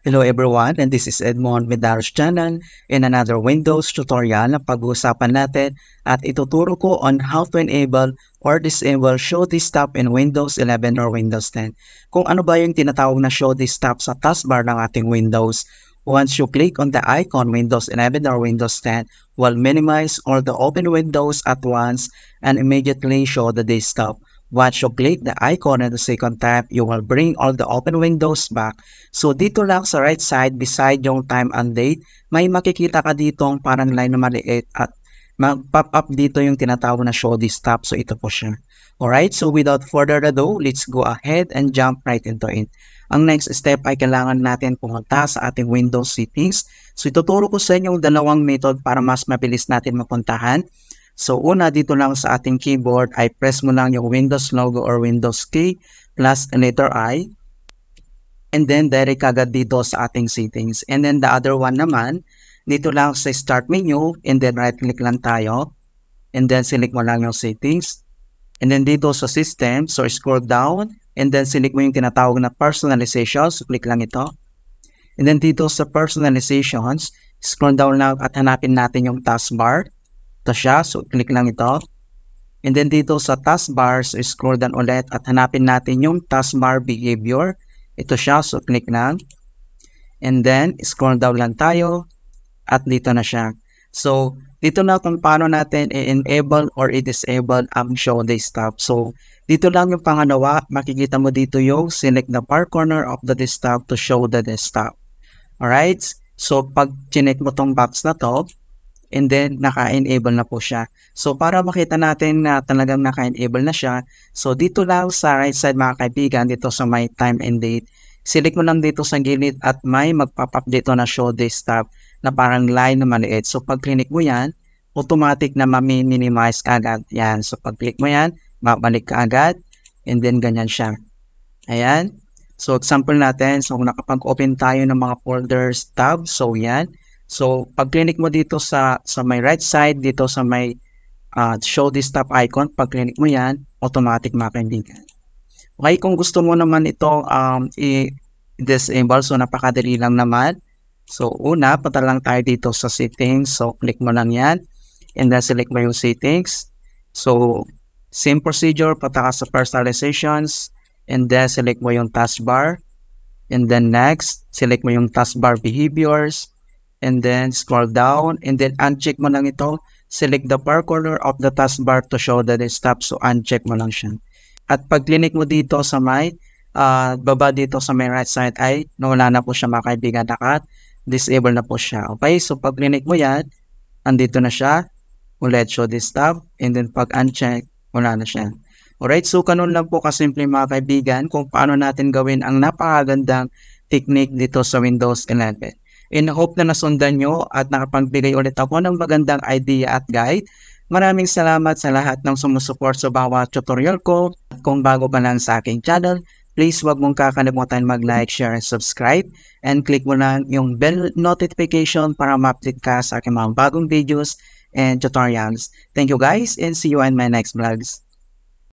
Hello everyone, and this is Edmond Medaros channel in another Windows tutorial na pag-uusapan natin at ituturo ko on how to enable or disable show this tab in Windows 11 or Windows 10. Kung ano ba yung tinatawag na show this tab sa taskbar ng ating Windows. Once you click on the icon Windows 11 or Windows 10, will minimize all the open windows at once and immediately show the desktop. Once you click the icon at the second tab, you will bring all the open windows back. So dito lang sa right side beside yung time and date, may makikita ka ditong parang line na maliit at mag-pop up dito yung tinatawag na show this tab. So ito po siya. Alright, so without further ado, let's go ahead and jump right into it. Ang next step ay kailangan natin pumunta sa ating Windows settings. So ituturo ko sa inyo yung dalawang method para mas mabilis natin mapuntahan. So una dito lang sa ating keyboard ay press mo lang yung Windows logo or Windows key plus letter I. And then direct agad dito sa ating settings. And then the other one naman, dito lang sa start menu and then right click lang tayo. And then select mo lang yung settings. And then dito sa system, so scroll down and then select mo yung tinatawag na personalization. So click lang ito. And then dito sa personalizations, scroll down lang at hanapin natin yung taskbar. Ito siya, so click lang ito. And then dito sa taskbar, so scroll down ulit at hanapin natin yung taskbar behavior. Ito siya, so click lang. And then scroll down lang tayo at dito na siya. So dito na kung paano natin i-enable or i-disable ang show desktop. So dito lang yung pangalawa, makikita mo dito yung select the far corner of the desktop to show the desktop. Alright, so pag chinek mo tong box na to, and then naka-enable na po siya. So para makita natin na talagang naka-enable na siya, so dito lang sa right side mga kaibigan, dito sa my time and date, select mo lang dito sa gilid at may magpop-up dito na show desktop na parang line na maliit. So pag click mo yan, automatic na ma-minimize agad. Yan. So pag click mo yan, babalik ka agad and then ganyan siya. Ayan. So example natin, so nakapag-open tayo ng mga folders tab, so yan. So, pag click mo dito sa my right side, dito sa may show desktop icon, pag click mo yan, automatic makaibigan. Okay, kung gusto mo naman ito i-disable, so napakadali lang naman. So, una, punta lang tayo dito sa settings. So, click mo lang yan. And then, select mo yung settings. So, same procedure, punta ka sa personalizations. And then, select mo yung taskbar. And then, next, select mo yung taskbar behaviors. And then scroll down and then uncheck mo lang ito. Select the far corner of the taskbar to show the desktop. So uncheck mo lang siya. At pag click mo dito sa may baba dito sa may right side ay nawala na po siya mga kaibigan. Naka-disable na po siya. Okay, so pag click mo yan, andito na siya. Ulit show desktop and then pag uncheck, wala na siya. Alright, so ganun lang po kasimple mga kaibigan kung paano natin gawin ang napakagandang technique dito sa Windows 11. And hope na nasundan nyo at nakapagbigay ulit ako ng magandang idea at guide. Maraming salamat sa lahat ng sumusuport sa bawat tutorial ko. At kung bago pa lang sa aking channel, please wag mong kakalimutan mag-like, share, and subscribe. And click mo lang yung bell notification para ma-update ka sa aking mga bagong videos and tutorials. Thank you guys and see you in my next vlogs.